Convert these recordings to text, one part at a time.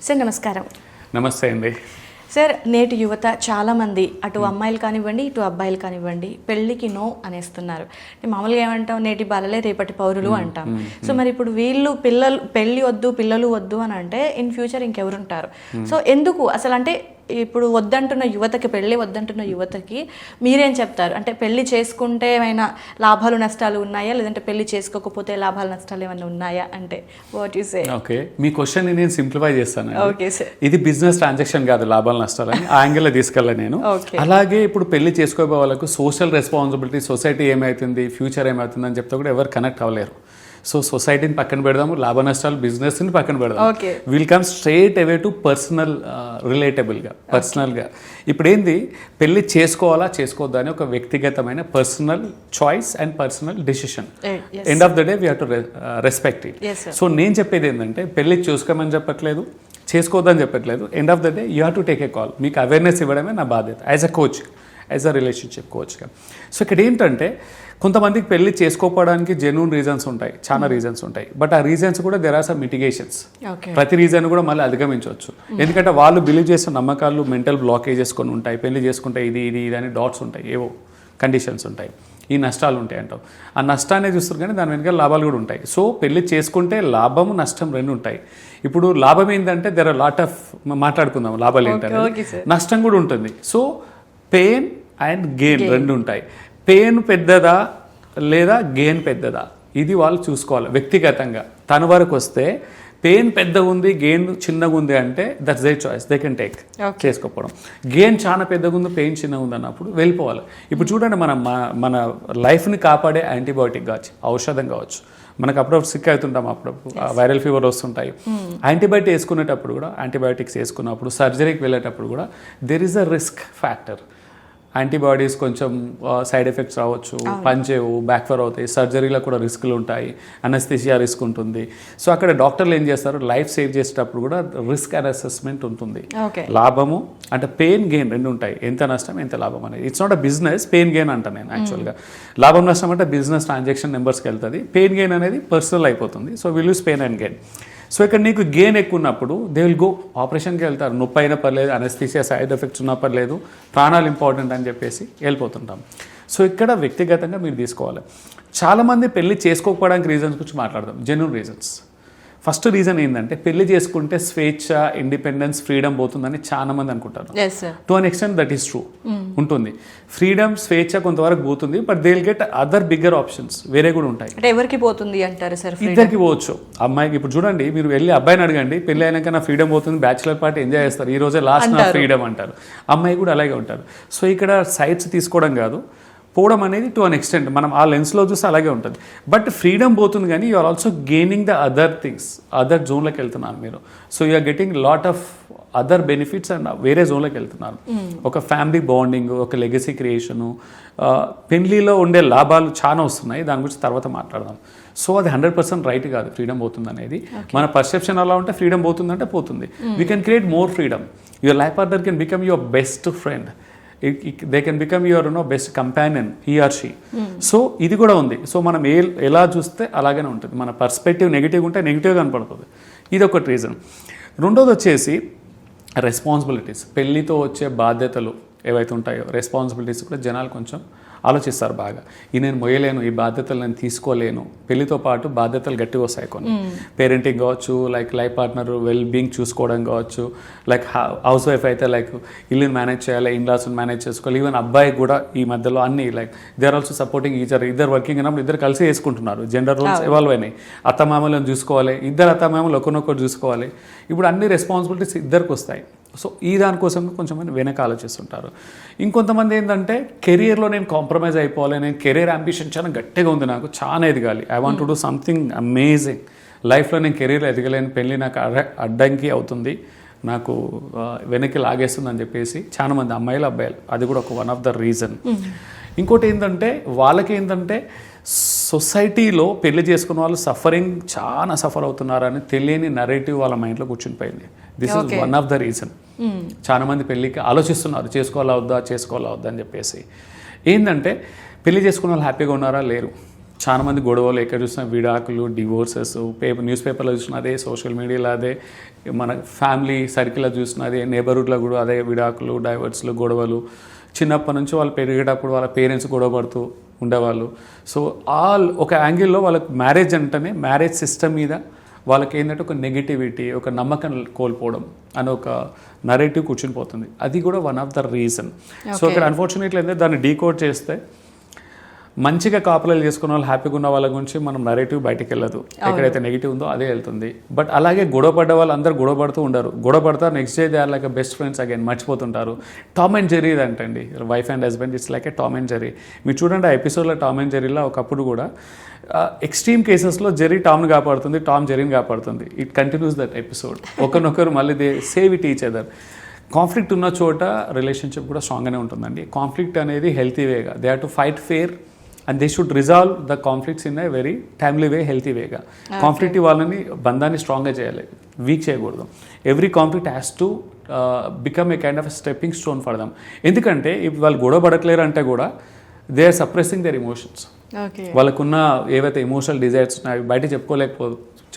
Sir నమస్కారం. నమస్తే అండి. సార్, నేటి యువత చాలామంది అటు అమ్మాయిలు కానివ్వండి ఇటు అబ్బాయిలు కానివ్వండి పెళ్ళికి నో అనేస్తున్నారు. మామూలుగా ఏమంటాం, నేటి బాలలే రేపటి పౌరులు అంటాం. సో మరి ఇప్పుడు వీళ్ళు పెళ్ళి వద్దు పిల్లలు వద్దు అని అంటే ఇన్ ఫ్యూచర్ ఇంకెవరుంటారు? సో ఎందుకు అసలు అంటే ఇప్పుడు వద్దంటున్న యువతకి, పెళ్ళి వద్దంటున్న యువతకి మీరేం చెప్తారు? అంటే పెళ్లి చేసుకుంటే ఏమైనా లాభాలు నష్టాలు ఉన్నాయా, లేదంటే పెళ్లి చేసుకోకపోతే లాభాలు నష్టాలు ఏమైనా ఉన్నాయా? అంటే what you say? Okay, me question నేను సింప్లిఫై చేస్తాను. Okay sir. ఇది బిజినెస్ ట్రాన్సాక్షన్ కాదు, లాభాలు నష్టాలని ఆ యాంగిల్లో తీసుకెళ్ళాను నేను. అలాగే ఇప్పుడు పెళ్లి చేసుకోబోయే వాళ్ళకు సోషల్ రెస్పాన్సిబిలిటీ, సొసైటీ ఏమవుతుంది, ఫ్యూచర్ ఏమవుతుంది అని చెప్తే కూడా ఎవరు కనెక్ట్ అవ్వలేరు. సో సొసైటీని పక్కన పెడదాము, లాభ నష్టాలు బిజినెస్ని పక్కన పెడదాం. Will come straight away to personal, రిలేటబుల్గా, పర్సనల్గా. ఇప్పుడు ఏంది, పెళ్లి చేసుకోవాలా చేసుకోవద్దా అని ఒక వ్యక్తిగతమైన personal choice and personal decision. End of the day we have to respect it. So నేను చెప్పేది ఏంటంటే, పెళ్లి చూసుకోమని చెప్పట్లేదు, చేసుకోవద్దని చెప్పట్లేదు. End of the day you have to take a call. మీకు అవేర్నెస్ ఇవ్వడమే నా బాధ్యత as a coach, as a relationship కోచ్గా. సో ఇక్కడ ఏంటంటే, కొంతమందికి పెళ్లి చేసుకోకపోవడానికి జెన్యూన్ రీజన్స్ ఉంటాయి, చాలా రీజన్స్ ఉంటాయి. బట్ ఆ రీజన్స్ కూడా దెర్ ఆర్ సమ్ మిటిగేషన్స్. ప్రతి రీజన్ కూడా మళ్ళీ అధిగమించవచ్చు. ఎందుకంటే వాళ్ళు బిలీవ్ చేసిన నమ్మకాలు, మెంటల్ బ్లాకేజెస్ కొన్ని ఉంటాయి. పెళ్లి చేసుకుంటే ఇది ఇది ఇది అని డాట్స్ ఉంటాయి, ఏవో కండిషన్స్ ఉంటాయి, ఈ నష్టాలు ఉంటాయి అంటావు. ఆ నష్టాన్ని చూస్తారు కానీ దాని వెనకాల లాభాలు కూడా ఉంటాయి. సో పెళ్లి చేసుకుంటే లాభము నష్టం రెండు ఉంటాయి. ఇప్పుడు లాభం ఏంటంటే దెర్ ఆర్ లాట్ ఆఫ్, మాట్లాడుకుందాం లాభాలు ఏంటంటే, నష్టం కూడా ఉంటుంది. సో పెయిన్ అండ్ గెయిన్ రెండు ఉంటాయి. పెయిన్ పెద్దదా లేదా గెయిన్ పెద్దదా, ఇది వాళ్ళు చూసుకోవాలి వ్యక్తిగతంగా. తన వరకు వస్తే పెయిన్ పెద్దగా ఉంది, గెయిన్ చిన్నగా ఉంది అంటే that's their choice, they can take, చేసుకోకపోవడం. గెయిన్ చాలా పెద్దగా ఉంది, పెయిన్ చిన్నగా ఉంది అన్నప్పుడు వెళ్ళిపోవాలి. ఇప్పుడు చూడండి, మన లైఫ్ని కాపాడే యాంటీబయాటిక్ కావచ్చు, ఔషధం కావచ్చు. మనకు అప్పుడప్పుడు సిక్ అవుతుంటాం, అప్పుడప్పుడు వైరల్ ఫీవర్ వస్తుంటాయి. యాంటీబయాటిక్ వేసుకునేటప్పుడు కూడా, యాంటీబయాటిక్స్ వేసుకున్నప్పుడు, సర్జరీకి వెళ్ళేటప్పుడు కూడా there is a risk factor. Antibodies కొంచెం సైడ్ ఎఫెక్ట్స్ రావచ్చు, పనిచేయవు, బ్యాక్ఫైర్ అవుతాయి. సర్జరీలో కూడా రిస్క్లు ఉంటాయి, అనస్థిషియా రిస్క్ ఉంటుంది. సో అక్కడ డాక్టర్లు ఏం చేస్తారు, లైఫ్ సేవ్ చేసేటప్పుడు కూడా రిస్క్ అండ్ అసెస్మెంట్ ఉంటుంది. లాభము అంటే పెయిన్ గెయిన్ రెండు ఉంటాయి, ఎంత నష్టం ఎంత లాభం అనేది. It's not a business, pain gain అంట నేను యాక్చువల్గా. లాభం నష్టం అంటే బిజినెస్ ట్రాన్సాక్షన్ నెంబర్స్కి వెళ్తుంది, పెయిన్ గెయిన్ అనేది పర్సనల్ అయిపోతుంది. So will use pain and gain. So ఇక్కడ నీకు గెయిన్ ఎక్కువ ఉన్నప్పుడు దే విల్ గో, ఆపరేషన్కి వెళ్తారు, నొప్పి అయినా పర్లేదు, అనస్థీసియా సైడ్ ఎఫెక్ట్స్ ఉన్నా పర్లేదు, ప్రాణాలు ఇంపార్టెంట్ అని చెప్పేసి వెళ్ళిపోతుంటాం. సో ఇక్కడ వ్యక్తిగతంగా మీరు తీసుకోవాలి. చాలామంది పెళ్లి చేసుకోకపోవడానికి రీజన్స్ గురించి మాట్లాడదాం, జెన్యూన్ రీజన్స్. ఫస్ట్ రీజన్ ఏంటంటే, పెళ్లి చేసుకుంటే స్వేచ్ఛ, ఇండిపెండెన్స్, ఫ్రీడమ్ పోతుందని చాలా మంది అనుకుంటారు. To an extent that is true, ఉంటుంది. ఫ్రీడమ్, స్వేచ్ఛ కొంతవరకు పోతుంది, but they will get other bigger options, వేరే కూడా ఉంటాయి. ఎవరికి పోతుంది అంటారు సార్? ఇద్దరికి పోవచ్చు. అమ్మాయికి ఇప్పుడు చూడండి, మీరు వెళ్ళి అబ్బాయిని అడగండి, పెళ్లి అయినాక నా ఫ్రీడమ్ పోతుంది, బ్యాచులర్ పార్టీ ఎంజాయ్ చేస్తారు, ఈ రోజే లాస్ట్ నా ఫ్రీడమ్ అంటారు. అమ్మాయి కూడా అలాగే ఉంటారు. సో ఇక్కడ సైట్స్ తీసుకోవడం కాదు, పోవడం అనేది టు అన్ ఎక్స్టెంట్ మనం ఆ లెన్స్లో చూస్తే అలాగే ఉంటుంది. బట్ ఫ్రీడమ్ పోతుంది కానీ you are also gaining the other things, other జోన్లోకి వెళ్తున్నారు మీరు. So you are getting lot of other benefits and వేరే జోన్లోకి వెళ్తున్నారు. ఒక ఫ్యామిలీ బాండింగ్, ఒక లెగసీ క్రియేషను, పెళ్లిలో ఉండే లాభాలు చాలా వస్తున్నాయి, దాని గురించి తర్వాత మాట్లాడదాం. సో అది 100% రైట్ కాదు, ఫ్రీడమ్ పోతుంది అనేది. మన పర్సెప్షన్ అలా ఉంటే ఫ్రీడమ్ పోతుందంటే పోతుంది. We can create more freedom. Your life partner can become your best friend, they can become your best companion, he or she. So ఇది కూడా ఉంది. సో మనం ఎలా చూస్తే అలాగనే ఉంటుంది. మన పర్స్పెక్టివ్ నెగిటివ్ ఉంటే నెగిటివ్ కనపడుతుంది. ఇది ఒకటి రీజన్. రెండోది వచ్చేసి రెస్పాన్సిబిలిటీస్. పెళ్ళితో వచ్చే బాధ్యతలు ఏవైతే ఉంటాయో, రెస్పాన్సిబిలిటీస్ కూడా జనాలు కొంచెం ఆలోచిస్తారు బాగా. నేను మొయ్యలేను, ఈ బాధ్యతలు నేను తీసుకోలేను. పెళ్లితో పాటు బాధ్యతలు గట్టిగా వస్తాయి కొన్ని. పేరెంటింగ్ కావచ్చు, like life partner well being చూసుకోవడం కావచ్చు, లైక్ హౌస్ వైఫ్ అయితే లైక్ ఇల్లుని మేనేజ్ చేయాలి, ఇన్లాస్ని మేనేజ్ చేసుకోవాలి. ఈవెన్ అబ్బాయి కూడా ఈ మధ్యలో అన్ని like they are also supporting each other. ఇద్దరు వర్కింగ్ అయినప్పుడు ఇద్దరు కలిసి వేసుకుంటున్నారు. జెండర్ రోల్స్ ఇవాల్వ్ అయినాయి. అత్తమామలను చూసుకోవాలి, ఇద్దరు అత్తమామలు ఒకరినొకరు చూసుకోవాలి. ఇప్పుడు అన్ని రెస్పాన్సిబిలిటీస్ ఇద్దరికి వస్తాయి. సో ఈ దానికోసం కొంచెం వెనక ఆలోచిస్తుంటారు. ఇంకొంతమంది ఏంటంటే, కెరియర్లో నేను కాంప్రమైజ్ అయిపోవాలి, నేను కెరియర్ అంబిషన్ చాలా గట్టిగా ఉంది, నాకు చాలా ఎదగాలి, I want to do something amazing లైఫ్లో, నేను కెరీర్లో ఎదగలేని, పెళ్ళి నాకు అడ్డంకి అవుతుంది, నాకు వెనక్కి లాగేస్తుంది అని చెప్పేసి చాలామంది అమ్మాయిలు, అబ్బాయిలు, అది కూడా ఒక వన్ ఆఫ్ ద రీజన్. ఇంకోటి ఏంటంటే, వాళ్ళకి ఏంటంటే సొసైటీలో పెళ్లి చేసుకున్న వాళ్ళు చాలా సఫర్ అవుతున్నారని తెలియని నరేటివ్ వాళ్ళ మైండ్లో కూర్చునిపోయింది. This is one of the reason. చాలా మంది పెళ్ళికి ఆలోచిస్తున్నారు, చేసుకోవాలా వద్దా అని చెప్పేసి. ఏంటంటే, పెళ్లి చేసుకున్న వాళ్ళు హ్యాపీగా ఉన్నారా, లేరు. చాలా మంది గొడవలు ఎక్కడ చూసినా విడాకులు, డివోర్సెస్, న్యూస్ పేపర్లో చూసినా అదే, సోషల్ మీడియాలో అదే, మన ఫ్యామిలీ సర్కిల్లో చూసినా అదే, నేబర్హుడ్లో కూడా అదే విడాకులు, డైవర్స్లు, గొడవలు. చిన్నప్పటి నుంచి వాళ్ళు పెరిగేటప్పుడు వాళ్ళ పేరెంట్స్ గొడవ పడుతూ ఉండేవాళ్ళు. సో ఒక యాంగిల్లో వాళ్ళకి మ్యారేజ్ అంటేనే మ్యారేజ్ సిస్టమ్ మీద వాళ్ళకి ఏంటంటే ఒక నెగిటివిటీ, ఒక నమ్మకం కోల్పోవడం అని ఒక నరేటివ్ కూర్చుని పోతుంది. అది కూడా one of the reason. So ఇక్కడ అన్ఫార్చునేట్లీ అయితే దాన్ని డీకోడ్ చేస్తే మంచిగా కాపురాలు చేసుకున్న వాళ్ళు, హ్యాపీగా ఉన్న వాళ్ళ గురించి మనం నరేటివ్ బయటకు వెళ్ళదు. ఎక్కడైతే నెగిటివ్ ఉందో అదే వెళ్తుంది. బట్ అలాగే గొడవపడ్డ వాళ్ళు అందరూ గొడవపడుతూ ఉండరు. గొడవపడతారు, next day they are like best friends again, మర్చిపోతుంటారు. టామ్ అండ్ జెర్రీ అంటండి, wife and husband, it's like a Tom and Jerry. మీరు చూడండి ఆ ఎపిసోడ్లో టామ్ అండ్ జెర్రీలో ఒకప్పుడు కూడా ఎక్స్ట్రీమ్ కేసెస్లో జెర్రీ టామ్ని కాపాడుతుంది, టామ్ జెర్రీని కాపాడుతుంది. It continues that episode. ఒకరినొకరు మళ్ళీ they save it each other. Conflict ఉన్న చోట రిలేషన్షిప్ కూడా స్ట్రాంగ్గానే ఉంటుందండి. కాన్ఫ్లిక్ట్ అనేది healthy Vega, they have to fight fair and they should resolve the conflicts in a very timely way, healthy Vega. Conflict వాళ్ళని బంధాన్ని స్ట్రాంగ్గా చేయాలి, వీక్ చేయకూడదు. Every conflict has to become a kind of stepping stone for them. ఎందుకంటే ఇప్పుడు వాళ్ళు గొడవ పడట్లేరు అంటే కూడా they are suppressing their emotions. వాళ్ళకున్న ఏవైతే ఎమోషనల్ డిజైర్స్ ఉన్నాయో బయట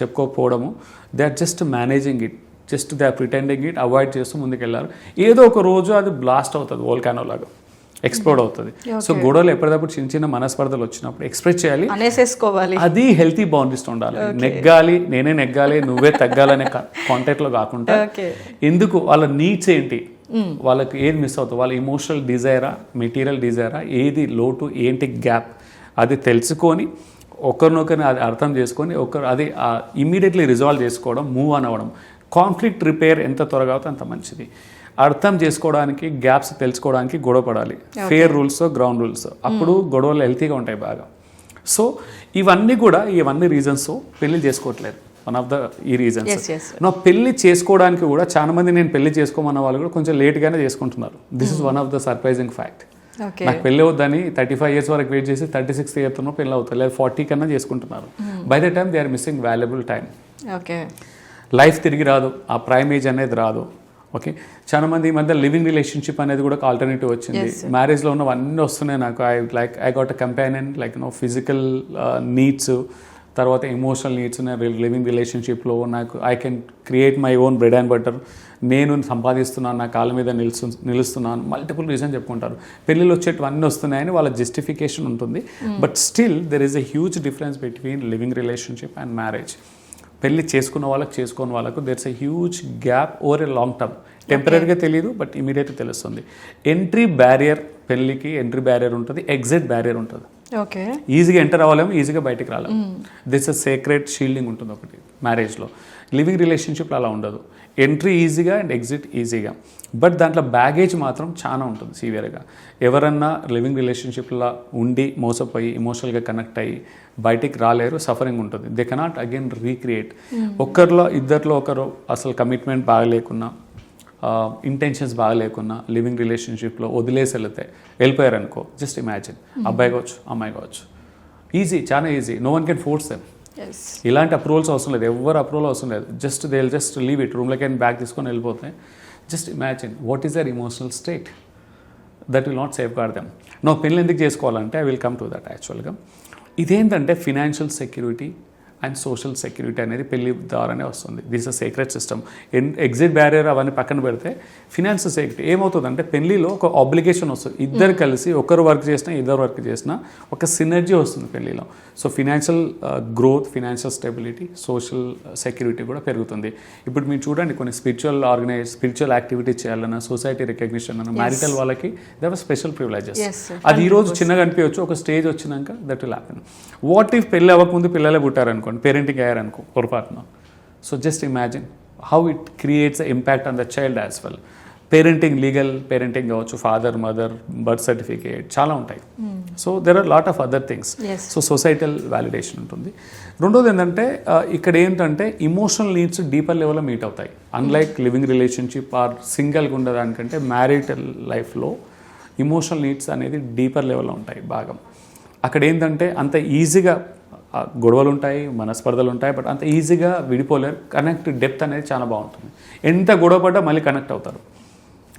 చెప్పుకోకపోవడము, they are just managing it, just they are pretending it, avoid చేస్తూ ముందుకెళ్ళారు. ఏదో ఒక రోజు అది బ్లాస్ట్ అవుతుంది, వోల్కానో లాగా ఎక్స్ప్లోడ్ అవుతుంది. సో గొడవలు ఎప్పటికప్పుడు చిన్న చిన్న మనస్పర్ధలు వచ్చినప్పుడు ఎక్స్ప్రెస్ చేయాలి, అనేసేసుకోవాలి. అది హెల్తీ బౌండరీస్ ఉండాలి. నెగ్గాలి, నేనే నెగ్గాలి, నువ్వే తగ్గాలనే కాంటాక్ట్లో కాకుండా ఎందుకు వాళ్ళ నీడ్స్ ఏంటి, వాళ్ళకి ఏది మిస్ అవుతుంది, వాళ్ళ ఇమోషనల్ డిజైరా, మెటీరియల్ డిజైరా, ఏది లోటు, ఏంటి గ్యాప్, అది తెలుసుకొని ఒకరినొకరిని అది అర్థం చేసుకొని అది ఇమ్మీడియట్లీ రిజాల్వ్ చేసుకోవడం, మూవ్ ఆన్ అవ్వడం. కాన్ఫ్లిక్ట్ రిపేర్ ఎంత త్వరగా అవుతుందో అంత మంచిది. అర్థం చేసుకోవడానికి, గ్యాప్స్ తెలుసుకోవడానికి గొడవ పడాలి. ఫేర్ రూల్స్, గ్రౌండ్ రూల్స్, అప్పుడు గొడవలు హెల్తీగా ఉంటాయి బాగా. సో ఇవన్నీ రీజన్స్ పెళ్లి చేసుకోవట్లేదు. వన్ ఆఫ్ ద ఈ రీజన్స్. నా పెళ్లి చేసుకోవడానికి కూడా చాలా మంది నేను పెళ్లి చేసుకోమన్న వాళ్ళు కూడా కొంచెం లేట్గానే చేసుకుంటున్నారు. This is one of the surprising fact. నాకు పెళ్ళి అవుద్దని 35 years వరకు వెయిట్ చేసి 36th year పెళ్ళి అవుతుంది, లేదా 40 కన్నా చేసుకుంటున్నారు. By the time they are missing valuable time. Life తిరిగి రాదు, ఆ ప్రైమ్ ఏజ్ అనేది రాదు. ఓకే, చాలా మంది ఈ మధ్య లివింగ్ రిలేషన్షిప్ అనేది కూడా ఒక ఆల్టర్నేటివ్ వచ్చింది. మ్యారేజ్లో ఉన్నవన్నీ వస్తున్నాయి నాకు. I got a companion, like physical needs, తర్వాత ఎమోషనల్ నీడ్స్ ఉన్నాయి లివింగ్ రిలేషన్షిప్లో. నాకు I can create my own bread and butter, నేను సంపాదిస్తున్నాను, నా కాళ్ళ మీద నిలుస్తున్నాను, మల్టిపుల్ రీజన్ చెప్పుకుంటారు. పెళ్ళిళ్ళు వచ్చేటివన్నీ వస్తున్నాయని వాళ్ళ జస్టిఫికేషన్ ఉంటుంది. But still there is a huge difference between living relationship and marriage. పెళ్ళి చేసుకున్న వాళ్ళకి, చేసుకోని వాళ్ళకు there's a huge gap over a long term. టెంపరీగా తెలియదు, బట్ ఇమీడియట్గా తెలుస్తుంది. ఎంట్రీ బ్యారియర్, పెళ్ళికి ఎంట్రీ బ్యారియర్ ఉంటుంది, ఎగ్జిట్ బ్యారియర్ ఉంటుంది. ఓకే, ఈజీగా ఎంటర్ అవ్వలేము, ఈజీగా బయటకు రాలేము. దిస్ అ సీక్రెట్ షీల్డింగ్ ఉంటుంది ఒకటి మ్యారేజ్లో. లివింగ్ రిలేషన్షిప్లో అలా ఉండదు. ఎంట్రీ ఈజీగా అండ్ ఎగ్జిట్ ఈజీగా, బట్ దాంట్లో బ్యాగేజ్ మాత్రం చాలా ఉంటుంది సివియర్గా. ఎవరన్నా లివింగ్ రిలేషన్షిప్లో ఉండి మోసపోయి ఎమోషనల్గా కనెక్ట్ అయ్యి బయటికి రాలేరు, సఫరింగ్ ఉంటుంది. They cannot again recreate. ఇద్దరిలో ఒకరు అసలు కమిట్మెంట్ బాగలేకున్నా, ఇంటెన్షన్స్ బాగలేకున్నా, లివింగ్ రిలేషన్షిప్లో వదిలేసి వెళ్ళిపోయారు అనుకో, జస్ట్ ఇమాజిన్, అబ్బాయి కావచ్చు, అమ్మాయి కావచ్చు, ఈజీ, చాలా easy. No one can force them. ఇలాంటి అప్రూవల్స్ అవసరం లేదు, ఎవరు అప్రూవల్ అవసరం లేదు. Just they will just leave it, రూమ్లోకి బ్యాగ్ తీసుకొని వెళ్ళిపోతాయి. Just imagine what is their emotional state that will not safeguard them. No పెళ్ళి ఎందుకు చేసుకోవాలంటే I will come to that. యాక్చువల్గా ఇదేంటంటే financial security and social security అనేది పెళ్లి ద్వారానే వస్తుంది. This a secret system. Exit barrier అవన్నీ పక్కన పెడితే ఫినాన్షియల్ సెక్యూరిటీ ఏమవుతుందంటే పెళ్లిలో ఒక ఆబ్లిగేషన్ వస్తుంది. ఇద్దరు కలిసి ఒకరు వర్క్ చేసినా, ఇద్దరు వర్క్ చేసినా ఒక సినర్జీ వస్తుంది పెళ్లిలో. So financial growth, financial stability, social security కూడా పెరుగుతుంది. ఇప్పుడు మీరు చూడండి, కొన్ని స్పిరిచువల్ యాక్టివిటీ చేయాలన్నా, సొసైటీ రికగ్నిషన్ అన్న, మ్యారిటల్ వాళ్ళకి దేర్ ఆర్ స్పెషల్ ప్రివిలేజెస్. అది ఈరోజు చిన్నగా అనిపించవచ్చు, ఒక స్టేజ్ వచ్చినాక that will happen. What if పెళ్ళి అవ్వకముందు పిల్లలే పుట్టారనుకో, పేరెంటింగ్ అయ్యారనుకో పొరపాటున. So just imagine how it creates impact on the child as well. Parenting, legal parenting కావచ్చు, ఫాదర్, మదర్, బర్త్ సర్టిఫికేట్, చాలా ఉంటాయి. So there are lot of other things. So societal validation ఉంటుంది. రెండోది ఏంటంటే ఇక్కడ ఏంటంటే ఇమోషనల్ నీడ్స్ డీపర్ లెవెల్లో meet అవుతాయి. అన్లైక్ లివింగ్ రిలేషన్షిప్ ఆర్ సింగిల్గా ఉండదానికంటే మ్యారిటల్ లైఫ్లో ఇమోషనల్ నీడ్స్ అనేది డీపర్ లెవెల్లో ఉంటాయి బాగా. అక్కడ ఏంటంటే అంత ఈజీగా గొడవలు ఉంటాయి, మనస్పర్ధలు ఉంటాయి, బట్ అంత ఈజీగా విడిపోలేరు. డెప్త్ అనేది చాలా బాగుంటుంది. ఎంత గొడవ పడ్డా మళ్ళీ కనెక్ట్ అవుతారు.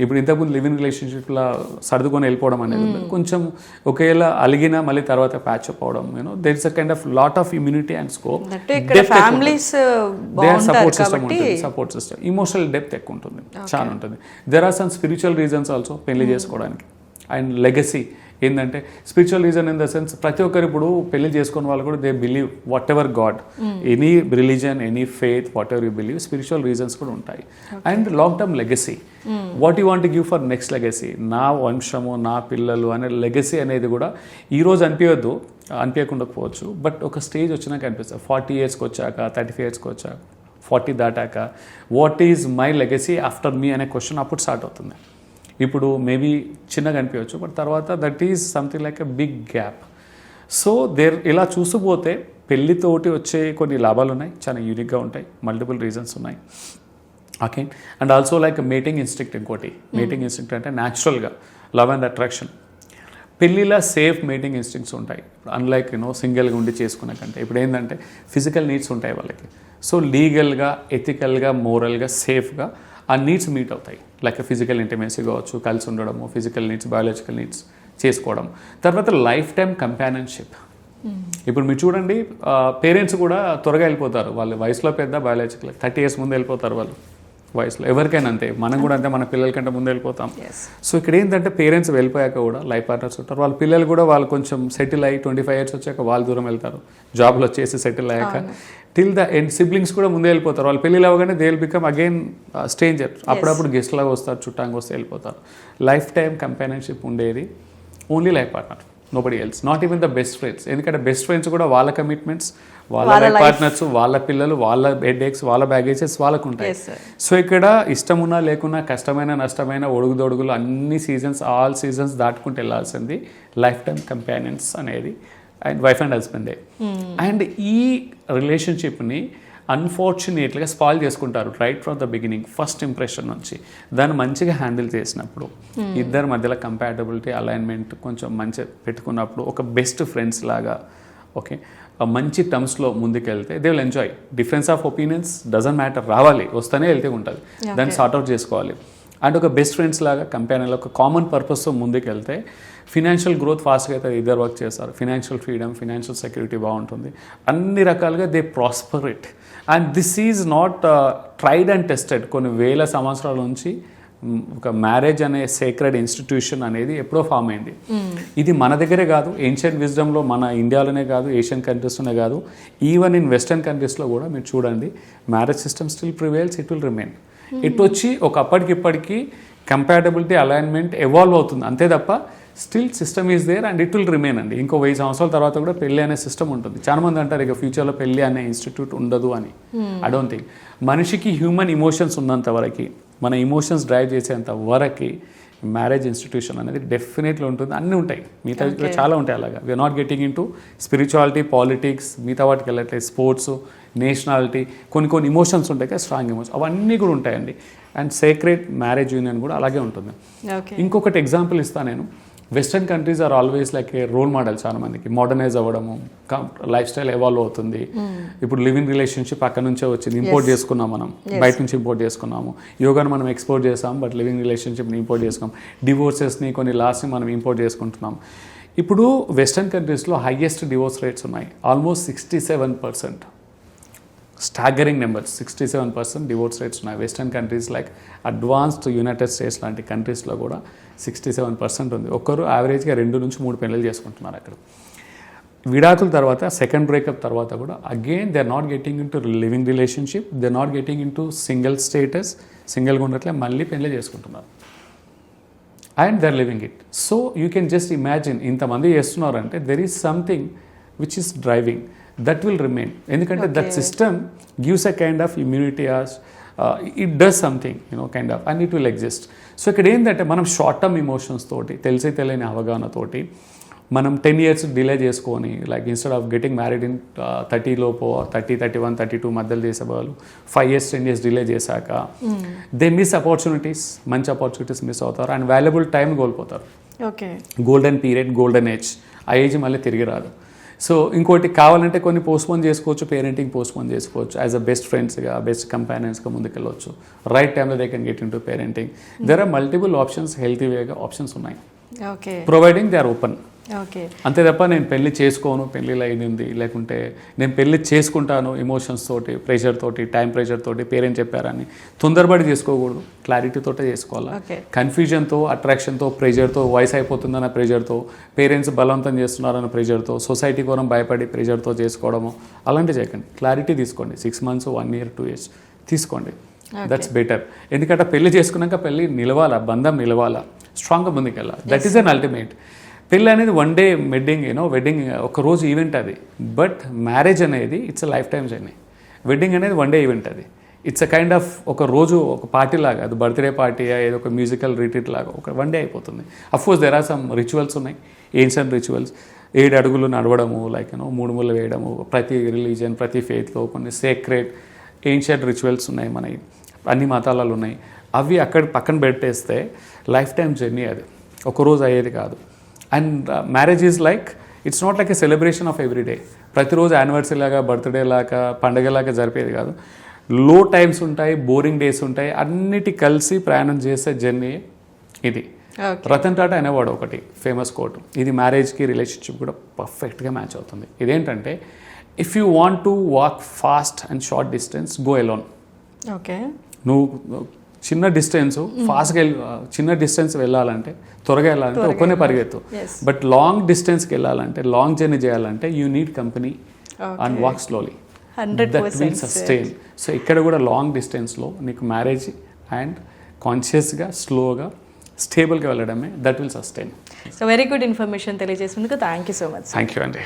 ఇప్పుడు ఇంతకుముందు లివింగ్ రిలేషన్షిప్లో సర్దుకొని వెళ్ళిపోవడం అనేది ఉండదు. కొంచెం ఒకేలా అలిగినా మళ్ళీ తర్వాత ప్యాచ్ అప్ అవడం, there is a kind of lot of immunity and scope. Support system, emotional depth ఎక్కువ ఉంటుంది, చాలా ఉంటుంది. There are some spiritual reasons also పెళ్లి చేసుకోవడానికి. అండ్ లెగసీ ఏంటంటే spiritual reason in the sense ప్రతి ఒక్కరు ఇప్పుడు పెళ్లి చేసుకున్న వాళ్ళు కూడా they believe whatever God, any religion, any faith, whatever you believe, spiritual reasons కూడా ఉంటాయి. And long term legacy, what you want give for next legacy, నా వంశము, నా పిల్లలు అనే లెగసీ అనేది కూడా ఈరోజు అనిపించకుండా పోవచ్చు, బట్ ఒక స్టేజ్ వచ్చినాక అనిపిస్తుంది. 40 yearsకి వచ్చాక, 35 yearsకి వచ్చాక, 40 దాటాక what is my legacy after me అనే క్వశ్చన్ అప్పుడు స్టార్ట్ అవుతుంది. ఇప్పుడు మేబీ చిన్నగా అనిపించవచ్చు, బట్ తర్వాత that is something like a big gap. So ఇలా చూసిపోతే పెళ్ళితోటి వచ్చే కొన్ని లాభాలు ఉన్నాయి, చాలా యూనిక్గా ఉంటాయి, మల్టిపుల్ రీజన్స్ ఉన్నాయి. Okay. And also like mating instinct. ఇంకోటి మేటింగ్ ఇన్స్టింక్ట్ అంటే న్యాచురల్గా లవ్ అండ్ అట్రాక్షన్. పెళ్ళిలా సేఫ్ మేటింగ్ ఇన్స్టింక్ట్స్ ఉంటాయి, అన్లైక్ సింగిల్గా ఉండి చేసుకునే కంటే. ఇప్పుడు ఏంటంటే ఫిజికల్ నీడ్స్ ఉంటాయి వాళ్ళకి, సో లీగల్గా, ఎథికల్గా, మోరల్గా, సేఫ్గా ఆ నీడ్స్ మీట్ అవుతాయి. లైక్ ఫిజికల్ ఇంటిమేసీ కావచ్చు, కలిసి ఉండడము, ఫిజికల్ నీడ్స్, బయాలజికల్ నీడ్స్ చేసుకోవడం. తర్వాత లైఫ్ టైం కంపానియన్షిప్. ఇప్పుడు మీరు చూడండి, పేరెంట్స్ కూడా త్వరగా వెళ్ళిపోతారు, వాళ్ళ వయసులో పెద్ద, బయాలజికల్ 30 years ముందు వెళ్ళిపోతారు వాళ్ళు వయసులో. ఎవరికైనా అంతే, మనం కూడా అంతే, మన పిల్లల కంటే ముందు వెళ్ళిపోతాం. సో ఇక్కడ ఏంటంటే పేరెంట్స్ వెళ్ళిపోయాక కూడా లైఫ్ పార్ట్నర్స్ ఉంటారు, వాళ్ళ పిల్లలు కూడా వాళ్ళు కొంచెం సెటిల్ అయ్యి 25 years వచ్చాక వాళ్ళు దూరం వెళ్తారు, జాబ్లో వచ్చేసి సెటిల్ అయ్యాక. టిల్ ద ఎండ్ సిబ్లింగ్స్ కూడా ముందే వెళ్ళిపోతారు, వాళ్ళ పెళ్ళిళ్ళు అవ్వగానే they will become again stranger. అప్పుడప్పుడు గెస్ట్ లాగా వస్తారు, చుట్టాంగా వస్తే వెళ్ళిపోతారు. లైఫ్ టైం కంపానియన్షిప్ ఉండేది only life partner, nobody else, not even the best friends. ఎందుకంటే బెస్ట్ ఫ్రెండ్స్ కూడా వాళ్ళ కమిట్మెంట్స్, వాళ్ళ లైఫ్ పార్ట్నర్స్, వాళ్ళ పిల్లలు, వాళ్ళ హెడేక్స్, వాళ్ళ బ్యాగేజెస్ వాళ్ళకు ఉంటాయి. సో ఇక్కడ ఇష్టమున్నా లేకున్నా, కష్టమైన నష్టమైన, ఒడుగుదొడుగులు, అన్ని సీజన్స్, ఆల్ సీజన్స్ దాటుకుంటూ వెళ్ళాల్సింది లైఫ్ టైం కంపానియన్స్ అనేది అండ్ వైఫ్ అండ్ హస్బెండే. అండ్ ఈ రిలేషన్షిప్ని అన్ఫార్చునేట్గా స్పాయిల్ చేసుకుంటారు right from the beginning, first impression నుంచి. దాన్ని మంచిగా హ్యాండిల్ చేసినప్పుడు, ఇద్దరి మధ్యలో కంపాటబిలిటీ, అలైన్మెంట్ కొంచెం మంచిగా పెట్టుకున్నప్పుడు, ఒక బెస్ట్ ఫ్రెండ్స్ లాగా, ఓకే, మంచి టర్మ్స్లో ముందుకెళ్తే they will enjoy. Difference of opinions doesn't matter, రావాలి, వస్తేనే వెళ్తే ఉంటుంది, దాన్ని సార్ట్అవుట్ చేసుకోవాలి. అండ్ ఒక బెస్ట్ ఫ్రెండ్స్ లాగా కంపెనీలో ఒక కామన్ పర్పస్తో ముందుకెళ్తే ఫినాన్షియల్ గ్రోత్ ఫాస్ట్గా అయితే ఇద్దరు వర్క్ చేస్తారు, ఫినాన్షియల్ ఫ్రీడమ్, ఫినాన్షియల్ సెక్యూరిటీ బాగుంటుంది, అన్ని రకాలుగా they prosper it. And this is not tried and tested. కొన్ని వేల సంవత్సరాల నుంచి ఒక మ్యారేజ్ అనే సేక్రెడ్ ఇన్స్టిట్యూషన్ అనేది ఎప్పుడో ఫామ్ అయింది. ఇది మన దగ్గరే కాదు, ఏన్షియంట్ విజ్డమ్లో మన ఇండియాలోనే కాదు, ఏషియన్ కంట్రీస్లోనే కాదు, ఈవెన్ ఇన్ వెస్టర్న్ కంట్రీస్లో కూడా మీరు చూడండి, marriage system still prevails, it will remain. ఇటు వచ్చి ఒక అప్పటికిప్పటికి కంపాటబిలిటీ, అలైన్మెంట్ ఎవాల్వ్ అవుతుంది అంతే తప్ప still system is there and it will remain అండి. ఇంకో 1000 సంవత్సరాల తర్వాత కూడా పెళ్లి అనే సిస్టమ్ ఉంటుంది. చాలా మంది అంటారు ఇక ఫ్యూచర్లో పెళ్లి అనే ఇన్స్టిట్యూట్ ఉండదు అని. I don't think. మనిషికి హ్యూమన్ ఇమోషన్స్ ఉన్నంత వరకు, మన ఇమోషన్స్ డ్రైవ్ చేసేంత వరకు మ్యారేజ్ ఇన్స్టిట్యూషన్ అనేది డెఫినెట్లీ ఉంటుంది. అన్నీ ఉంటాయి, మిగతా చాలా ఉంటాయి. అలాగా we are not getting in to spirituality, politics, మిగతా వాటికి వెళ్ళట్లేదు, స్పోర్ట్స్, నేషనాలిటీ, కొన్ని ఇమోషన్స్ ఉంటాయి కదా, స్ట్రాంగ్ ఇమోషన్స్, అవన్నీ కూడా ఉంటాయండి. అండ్ సేక్రెడ్ మ్యారేజ్ యూనియన్ కూడా అలాగే ఉంటుంది. ఇంకొకటి ఎగ్జాంపుల్ ఇస్తాను నేను. Western countries are always like a role model చాలా మందికి. మోడర్నైజ్ అవ్వడము, లైఫ్ స్టైల్ ఎవాల్వ్ అవుతుంది. ఇప్పుడు లివింగ్ రిలేషన్షిప్ అక్కడ నుంచే వచ్చింది, ఇంపోర్ట్ చేసుకున్నాం మనం, బయట నుంచి ఇంపోర్ట్ చేసుకున్నాము. యోగాను మనం ఎక్స్పోర్ట్ చేసాం, బట్ లివింగ్ రిలేషన్షిప్ని ఇంపోర్ట్ చేసుకున్నాం. డివోర్సెస్ని, కొన్ని లాస్ని మనం ఇంపోర్ట్ చేసుకుంటున్నాం. ఇప్పుడు వెస్టర్న్ కంట్రీస్లో హైయెస్ట్ డివోర్స్ రేట్స్ ఉన్నాయి, almost 67%. Staggering numbers, 67% divorce rates ఉన్నాయి western countries. Like advanced United States లాంటి కంట్రీస్లో కూడా 67% ఉంది. ఒక్కరు యావరేజ్గా 2 నుంచి 3 పెళ్ళిళ్ళు చేసుకుంటున్నారు అక్కడ. విడాకుల తర్వాత, సెకండ్ బ్రేకప్ తర్వాత కూడా again they are not getting in to living relationship, they are not getting in to single status, సింగిల్గా ఉండట్లే, మళ్ళీ పెళ్ళి చేసుకుంటున్నారు. And they are living it. So you can just imagine, ఇంతమంది చేస్తున్నారంటే there is something which is driving. That will remain. ఎందుకంటే that system gives a kind of immunity as it does something, kind of, and it will exist. So ఇక్కడ ఏంటంటే మనం short term emotions తోటి, తెలియని అవగాహనతోటి మనం 10 years delay చేసుకొని, like instead of getting married in 30 లోపు, 30, 31, 32 మధ్యలో చేసేవాళ్ళు 5 years 10 years డిలే చేశాక దే మిస్ ఆపర్చునిటీస్, మంచి ఆపర్చునిటీస్ మిస్ అవుతారు అండ్ వాల్యుబుల్ టైం కోల్పోతారు. గోల్డెన్ పీరియడ్, గోల్డెన్ ఏజ్, ఆ ఏజ్ మళ్ళీ తిరిగి రాదు. సో ఇంకోటి కావాలంటే కొన్ని పోస్ట్పోన్ చేసుకోవచ్చు, పేరెంటింగ్ పోస్ట్పోన్ చేసుకోవచ్చు, యాజ్ అ బెస్ట్ ఫ్రెండ్స్గా బెస్ట్ కంపానియన్స్గా ముందుకెళ్ళవచ్చు. రైట్ టైంలో they can get into parenting. There are multiple options, healthy వేగా ఆప్షన్స్ ఉన్నాయి, okay providing they are open. Okay అంతే తప్ప నేను పెళ్లి చేసుకోను, పెళ్ళిలో అయింది, లేకుంటే నేను పెళ్లి చేసుకుంటాను ఎమోషన్స్ తోటి, ప్రెషర్ తోటి, టైం ప్రెషర్ తోటి, పేరెంట్స్ చెప్పారని తొందరపడి చేసుకోకూడదు, క్లారిటీతోటే చేసుకోవాలి. కన్ఫ్యూజన్తో, అట్రాక్షన్తో, ప్రెషర్తో, వయసు అయిపోతుందన్న ప్రెషర్తో, పేరెంట్స్ బలవంతం చేస్తున్నారన్న ప్రెషర్తో, సొసైటీ కోసం భయపడి ప్రెషర్తో చేసుకోవడము అలాంటివి చేయకండి. క్లారిటీ తీసుకోండి. 6 months, 1 year, 2 years తీసుకోండి. That's better. ఎందుకంటే పెళ్లి చేసుకున్నాక పెళ్ళి నిలవాలా, బంధం నిలవాలా, స్ట్రాంగ్గా ముందుకెళ్ళాలి. That is an ultimate. పెళ్ళి అనేది వన్ డే వెడ్డింగ్ ఒక రోజు ఈవెంట్ అది. బట్ మ్యారేజ్ అనేది it's a life time journey. Wedding అనేది వన్ డే ఈవెంట్ అది. ఇట్స్ అ కైండ్ ఆఫ్ ఒక రోజు ఒక పార్టీ లాగా, అది బర్త్డే పార్టీ, ఏదో ఒక మ్యూజికల్ రిట్రీట్ లాగా ఒక వన్ డే అయిపోతుంది. Of course there are some rituals ఉన్నాయి, ఏన్షియంట్ రిచువల్స్. 7 అడుగులు నడవడము, లైక్ 3 ముళ్ళు వేయడము, ప్రతి రిలీజియన్, ప్రతి ఫెయిత్లో కొన్ని సేక్రెడ్ ఏన్షియంట్ రిచువల్స్ ఉన్నాయి, మన అన్ని మతాలలో ఉన్నాయి. అవి అక్కడ పక్కన పెట్టేస్తే లైఫ్ టైం జర్నీ అది, ఒకరోజు అయ్యేది కాదు. And marriage is like, it's not like a celebration of every day. ప్రతిరోజు యానివర్సరీ లాగా, బర్త్డే లాగా, పండగలాగా జరిపేది కాదు. లో టైమ్స్ ఉంటాయి, బోరింగ్ డేస్ ఉంటాయి, అన్నిటి కలిసి ప్రయాణం చేసే జర్నీ ఇది. రతన్ టాటా అనేవాడు ఒకటి ఫేమస్ కోట్, ఇది మ్యారేజ్కి, రిలేషన్షిప్ కూడా పర్ఫెక్ట్గా మ్యాచ్ అవుతుంది. ఇదేంటంటే, if you want to walk fast and short distance, go alone. Okay, నువ్వు చిన్న డిస్టెన్స్ ఫాస్ట్గా చిన్న డిస్టెన్స్ వెళ్ళాలంటే, త్వరగా వెళ్ళాలంటే ఒక్కనే పరిగెత్తు. బట్ లాంగ్ డిస్టెన్స్కి వెళ్ళాలంటే, లాంగ్ జర్నీ చేయాలంటే you need company and walk slowly. That will sustain. So ఇక్కడ కూడా లాంగ్ డిస్టెన్స్లో నీకు మ్యారేజ్ అండ్ కాన్షియస్గా, స్లోగా, స్టేబుల్గా వెళ్ళడమే that will sustain. So very good information తెలియజేసినందుకు thank you so much. Thank you అండి.